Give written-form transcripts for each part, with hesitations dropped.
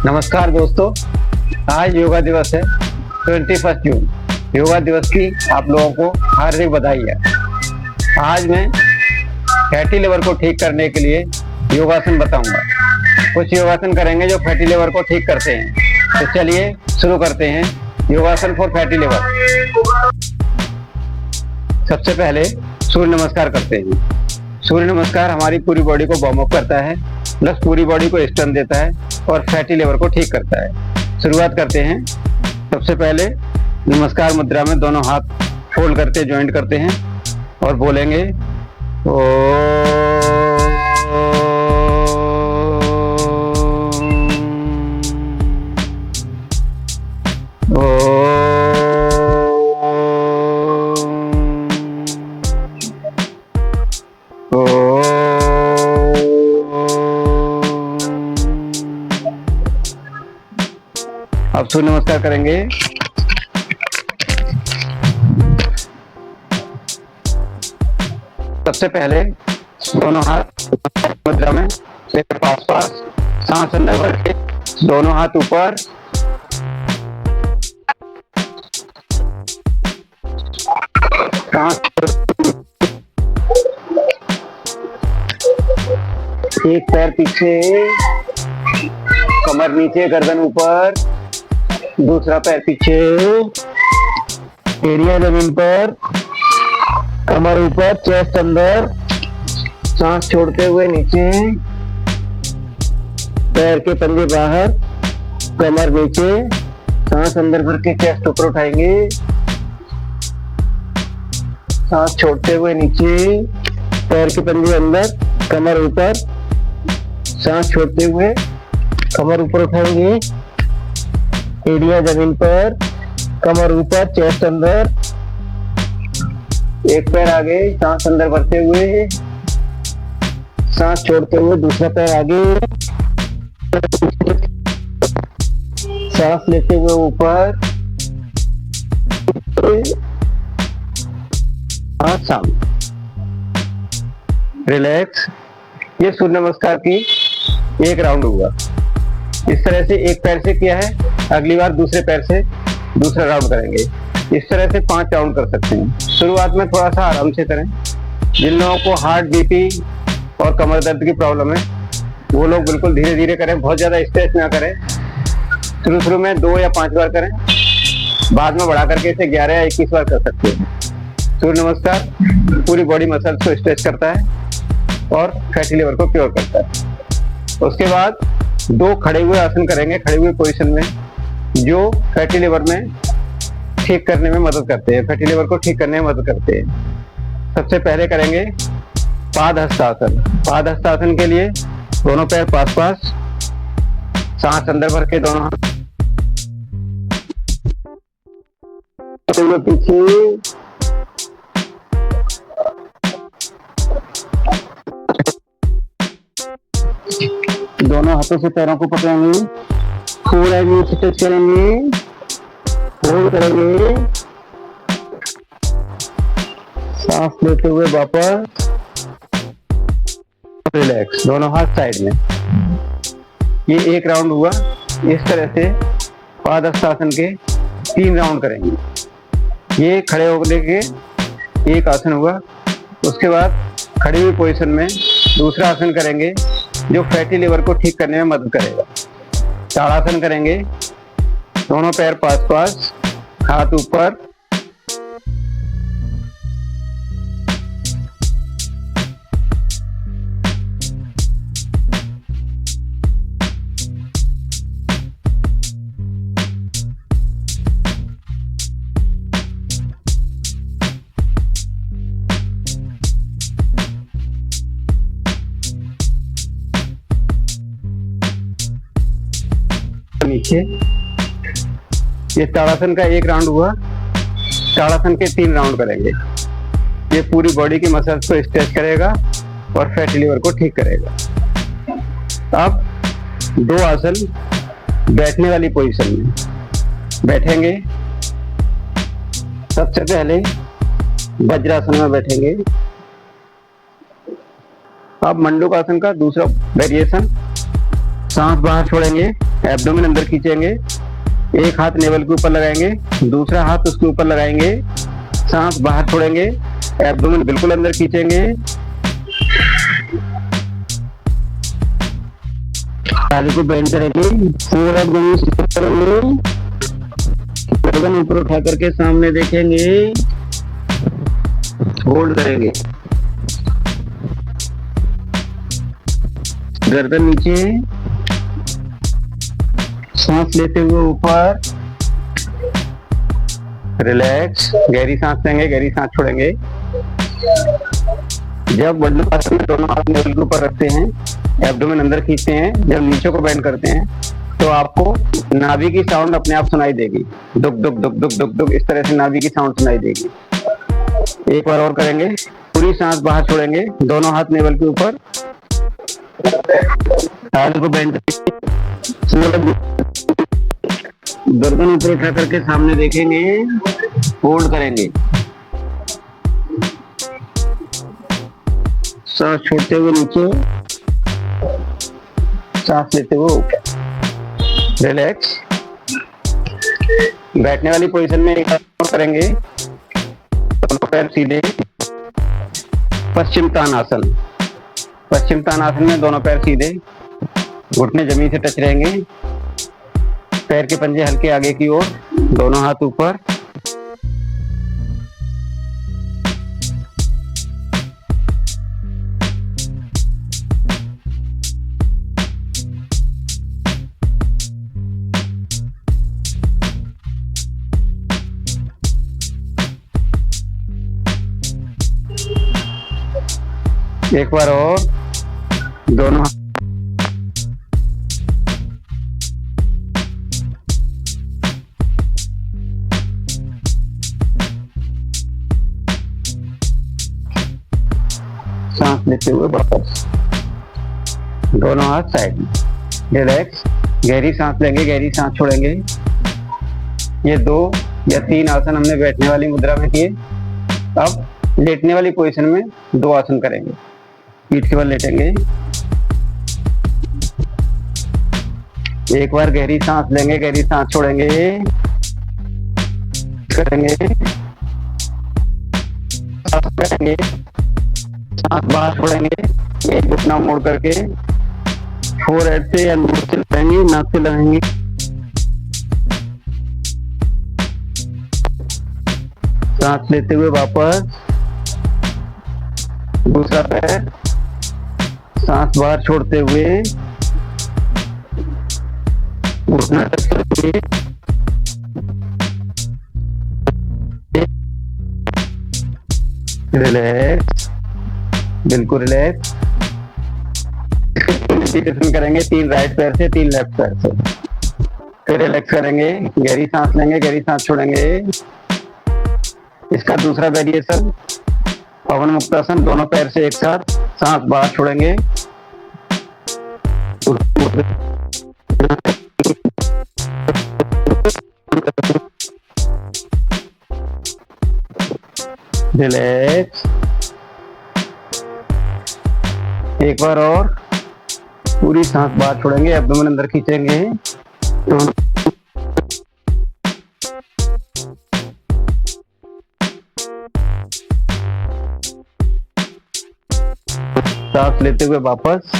नमस्कार दोस्तों, आज योगा दिवस है 21 जून। योगा दिवस की आप लोगों को हार्दिक बधाई है। आज मैं फैटी लिवर को ठीक करने के लिए योगासन बताऊंगा। कुछ योगासन करेंगे जो फैटी लिवर को ठीक करते हैं। तो चलिए शुरू करते हैं योगासन फॉर फैटी लिवर। सबसे पहले सूर्य नमस्कार करते हैं। सूर्य नमस्कार हमारी पूरी बॉडी को वार्म अप करता है, प्लस पूरी बॉडी को स्ट्रेंथ देता है और फैटी लिवर को ठीक करता है। शुरुआत करते हैं। सबसे पहले नमस्कार मुद्रा में दोनों हाथ फोल्ड करते ज्वाइंट करते हैं और बोलेंगे अब सूर्य नमस्कार करेंगे। सबसे पहले दोनों हाथ मुद्रा में सिर पास सांस अंदर भर के दोनों हाथ ऊपर, सांस एक पैर पीछे, कमर नीचे, गर्दन ऊपर, दूसरा पैर पीछे, एरिया जमीन पर, कमर ऊपर, चेस्ट अंदर, सांस छोड़ते हुए नीचे, पैर के पंजे बाहर, कमर नीचे, सांस अंदर भर के चेस्ट ऊपर उठाएंगे, सांस छोड़ते हुए नीचे, पैर के पंजे अंदर, कमर ऊपर, सांस छोड़ते हुए कमर ऊपर उठाएंगे, एरिया जमीन पर, कमर ऊपर, चेस्ट अंदर, एक पैर आगे, सांस अंदर भरते हुए, सांस छोड़ते हुए दूसरा पैर आगे, सांस लेते हुए ऊपर, हाथ सामने, रिलैक्स। ये सूर्य नमस्कार की एक राउंड हुआ। इस तरह से एक पैर से किया है, अगली बार दूसरे पैर से दूसरा राउंड करेंगे। इस तरह से 5 राउंड कर सकते हैं। शुरुआत में थोड़ा सा आराम से करें। जिन लोगों को हार्ट, बीपी और कमर दर्द की प्रॉब्लम है वो लोग बिल्कुल धीरे धीरे करें, बहुत ज्यादा स्ट्रेस ना करें। शुरू में 2 या 5 बार करें, बाद में बढ़ा करके इसे 11 या 21 बार कर सकते हैं। सूर्य नमस्कार पूरी बॉडी मसल्स को स्ट्रेच करता है और फैटी लिवर को क्योर करता है। उसके बाद 2 खड़े हुए आसन करेंगे, खड़े हुए पोजीशन में, जो फैटी लिवर में ठीक करने में मदद करते हैं, फैटी लिवर को ठीक करने में मदद करते हैं। सबसे पहले करेंगे पाद हस्तासन। पाद हस्तासन के लिए दोनों पैर पास पास, सांस अंदर भर के दोनों हाथ पीछे, दोनों हाथों से पैरों को पकड़ेंगे, पूरा नीचे टच करेंगे, होल्ड करेंगे, सांस लेते हुए वापस, रिलैक्स। दोनों हाथ साइड में। ये एक राउंड हुआ। इस तरह से पाद हस्तासन के 3 राउंड करेंगे। ये खड़े होने के एक आसन हुआ। उसके बाद खड़ी हुई पोजीशन में दूसरा आसन करेंगे जो फैटी लिवर को ठीक करने में मदद करेगा। ताड़ासन करेंगे, दोनों पैर पास पास, हाथ ऊपर, नीचे। ये ताड़ासन का एक राउंड हुआ। ताड़ासन के 3 राउंड करेंगे। ये पूरी बॉडी की मसल्स को स्ट्रेच करेगा और फैटी लिवर को ठीक करेगा। अब 2 आसन बैठने वाली पोजीशन में बैठेंगे। सबसे पहले वज्रासन में बैठेंगे। अब मंडूकासन का दूसरा वेरिएशन, सांस बाहर छोड़ेंगे, एब्डोमेन अंदर खींचेंगे, एक हाथ नेवल के ऊपर लगाएंगे, दूसरा हाथ उसके ऊपर लगाएंगे, सांस बाहर छोड़ेंगे, एब्डोमेन बिल्कुल अंदर खींचेंगे, ताली को बेंड करेंगे, पूरा गर्दन ऊपर उठा करके सामने देखेंगे, होल्ड करेंगे, गर्दन नीचे, सांस लेते हुए ऊपर, रिलैक्स, गहरी सांस लेंगे, गहरी सांस छोड़ेंगे। जब वज्रासन में दोनों हाथ नेवल के ऊपर रखते हैं, एब्डोमेन अंदर खींचते हैं, जब नीचे को बेंड करते हैं, तो आपको नाभि की साउंड अपने आप सुनाई देगी, दुक दुक दुक दुक दुक दुक, इस तरह से नाभि की साउंड सुनाई देगी। एक बार और करेंगे, पूरी सांस बाहर छोड़ेंगे, दोनों हाथ नेवल के ऊपर, हाथ को बेंड गर्दन ऊपर उठा करके सामने देखेंगे, होल्ड करेंगे, सांस छोड़ते हुए नीचे, सांस लेते हुए ऊपर, रिलैक्स। बैठने वाली पोजीशन में एक और करेंगे, दोनों पैर सीधे, पश्चिम तानासन। पश्चिम तानासन में दोनों पैर सीधे, घुटने जमीन से टच रहेंगे, पैर के पंजे हल्के आगे की ओर, दोनों हाथ ऊपर, एक बार और, दोनों सांस लेते हुए वापस, दोनों हाथ साइड में, रिलैक्स, गहरी सांस लेंगे, गहरी सांस छोड़ेंगे। ये 2 या 3 आसन हमने बैठने वाली मुद्रा में किए। अब लेटने वाली पोजीशन में 2 आसन करेंगे। पीठ के बल लेटेंगे, एक बार गहरी सांस लेंगे, गहरी सांस छोड़ेंगे, करेंगे, सांस करेंगे, सांस बाहर छोड़ेंगे, एक घुटना मोड़ करके फोरहेड से या नोज से लगाएंगे, नाक से लगाएंगे, सांस लेते हुए वापस, दूसरा पैर, सांस बाहर छोड़ते हुए, घुटना टच करके, रिलैक्स, बिल्कुल रिलैक्स। करेंगे 3 राइट पैर से, 3 लेफ्ट पैर से, फिर रिलैक्स करेंगे, गहरी सांस लेंगे, गहरी सांस छोड़ेंगे। इसका दूसरा वेरिएशन पवन मुक्तासन, दोनों पैर से एक साथ, सांस बाहर छोड़ेंगे, रिलैक्स, एक बार और, पूरी सांस बाहर छोड़ेंगे, एब्डोमेन अंदर खींचेंगे, सांस लेते हुए वापस,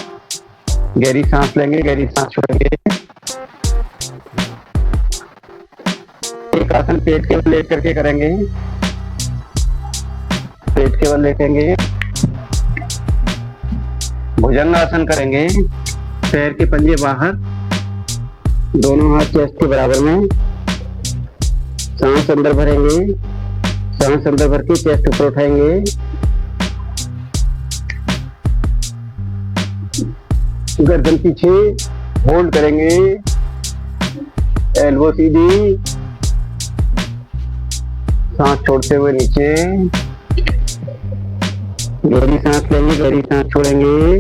गहरी सांस लेंगे, गहरी सांस छोड़ेंगे। एक आसन पेट के बल लेट करके करेंगे, पेट के बल लेटेंगे, भुजंगासन करेंगे, पैर के पंजे बाहर, दोनों हाथ चेस्ट के बराबर में, सांस अंदर भरेंगे, सांस अंदर भर के चेस्ट ऊपर उठाएंगे, गर्दन पीछे, होल्ड करेंगे, एल्बो सीधी, सांस छोड़ते हुए नीचे, गहरी सांस लेंगे, गहरी सांस छोड़ेंगे।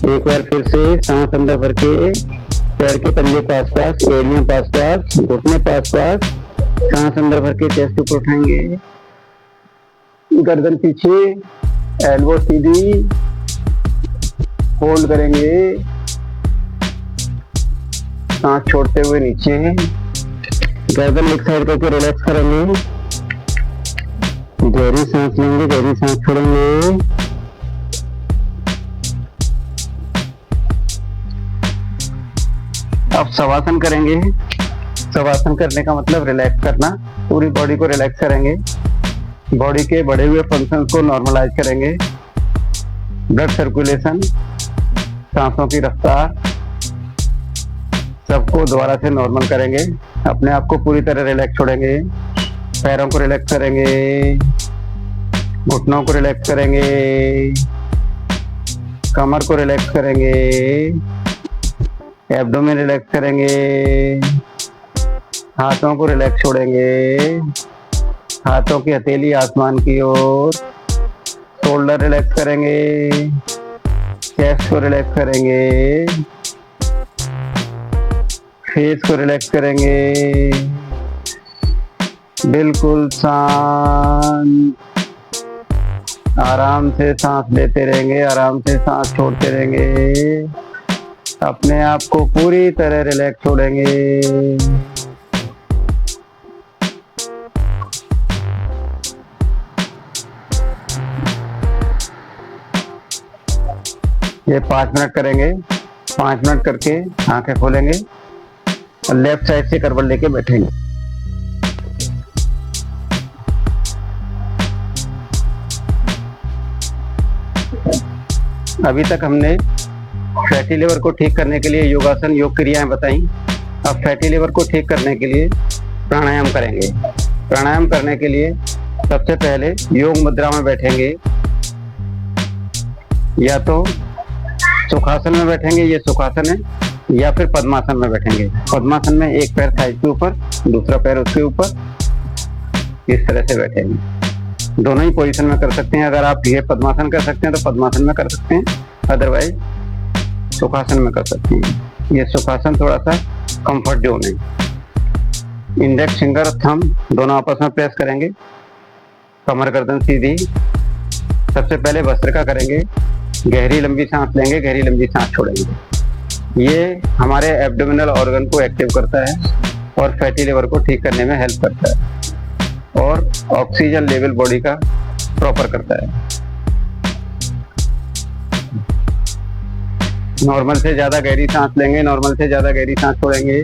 एक बार फिर से सांस अंदर भर के, पैर के पंजे पास पास, एड़ियां पास पास, घुटने पास पास, सांस अंदर भर के चेस्ट ऊपर उठाएंगे, गर्दन पीछे, एल्बो सीधी, होल्ड करेंगे, सांस छोड़ते हुए नीचे, गर्दन एक साइड करके रिलैक्स करेंगे, गहरी सांस लेंगे, गहरी सांस छोड़ेंगे। अब शवासन करेंगे। शवासन करने का मतलब रिलैक्स करना, पूरी बॉडी को रिलैक्स करेंगे, बॉडी के बढ़े हुए फंक्शंस को नॉर्मलाइज करेंगे, ब्लड सर्कुलेशन, सांसों की रफ्तार, सबको दोबारा से नॉर्मल करेंगे। अपने आप को पूरी तरह रिलैक्स छोड़ेंगे, पैरों को रिलैक्स करेंगे, घुटनों को रिलैक्स करेंगे, कमर को रिलैक्स करेंगे, एब्डोमेन रिलैक्स करेंगे, हाथों को रिलैक्स छोड़ेंगे, हाथों की हथेली आसमान की ओर, शोल्डर रिलैक्स करेंगे, चेस्ट को रिलैक्स करेंगे, फेस को रिलैक्स करेंगे, बिल्कुल शांत, आराम से सांस लेते रहेंगे, आराम से सांस छोड़ते रहेंगे, अपने आप को पूरी तरह रिलैक्स छोड़ेंगे। ये 5 मिनट करेंगे। 5 मिनट करके आंखें खोलेंगे और लेफ्ट साइड से करवट लेके बैठेंगे। अभी तक हमने फैटी लिवर को ठीक करने के लिए योगासन, योग क्रियाएं बताई। अब फैटी लिवर को ठीक करने के लिए प्राणायाम करेंगे। प्राणायाम करने के लिए सबसे पहले योग मुद्रा में बैठेंगे, या तो सुखासन में बैठेंगे, ये सुखासन है, या फिर पद्मासन में बैठेंगे। पद्मासन में एक पैर थाई के ऊपर, दूसरा पैर उसके ऊपर, इस तरह से बैठेंगे। दोनों ही पोजीशन में कर सकते हैं। अगर आप ये पद्मासन कर सकते हैं तो पद्मासन में कर सकते हैं, अदरवाइज सुखासन में कर सकते हैं। ये सुखासन थोड़ा सा कंफर्ट जोन है। इंडेक्स फिंगर, थंब दोनों आपस में प्रेस करेंगे, कमर गर्दन सीधी। सबसे पहले भस्त्रिका करेंगे, गहरी लंबी सांस लेंगे, गहरी लंबी सांस छोड़ेंगे। ये हमारे एब्डोमिनल ऑर्गन को एक्टिव करता है और फैटी लिवर को ठीक करने में हेल्प करता है और ऑक्सीजन लेवल बॉडी का प्रॉपर करता है। नॉर्मल से ज्यादा गहरी सांस लेंगे, नॉर्मल से ज्यादा गहरी सांस छोड़ेंगे।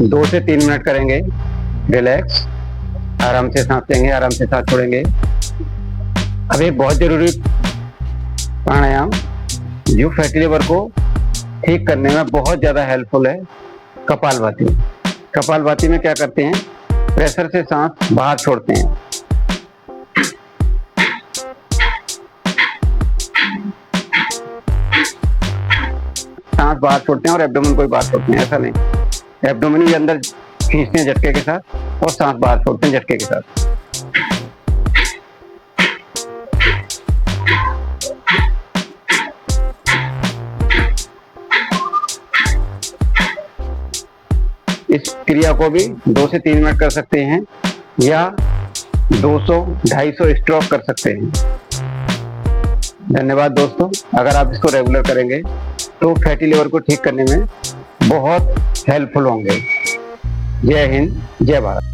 दो से 3 मिनट करेंगे रिलैक्स, आराम से सांस लेंगे, आराम से सांस छोड़ेंगे। अब एक बहुत जरूरी प्राणायाम जो फैटी लिवर को ठीक करने में बहुत ज्यादा हेल्पफुल है, कपालभाति। कपालभाति में क्या करते हैं, प्रेशर से सांस बाहर छोड़ते हैं। सांस बाहर छोड़ते हैं और एब्डोमेन को भी बाहर छोड़ते हैं, ऐसा नहीं, एब्डोमेन भी अंदर खींचते हैं झटके के साथ और सांस बाहर छोड़ते हैं झटके के साथ। इस क्रिया को भी 2 से 3 मिनट कर सकते हैं या 200-250 स्ट्रोक कर सकते हैं। धन्यवाद दोस्तों। अगर आप इसको रेगुलर करेंगे तो फैटी लिवर को ठीक करने में बहुत हेल्पफुल होंगे। जय हिंद, जय भारत।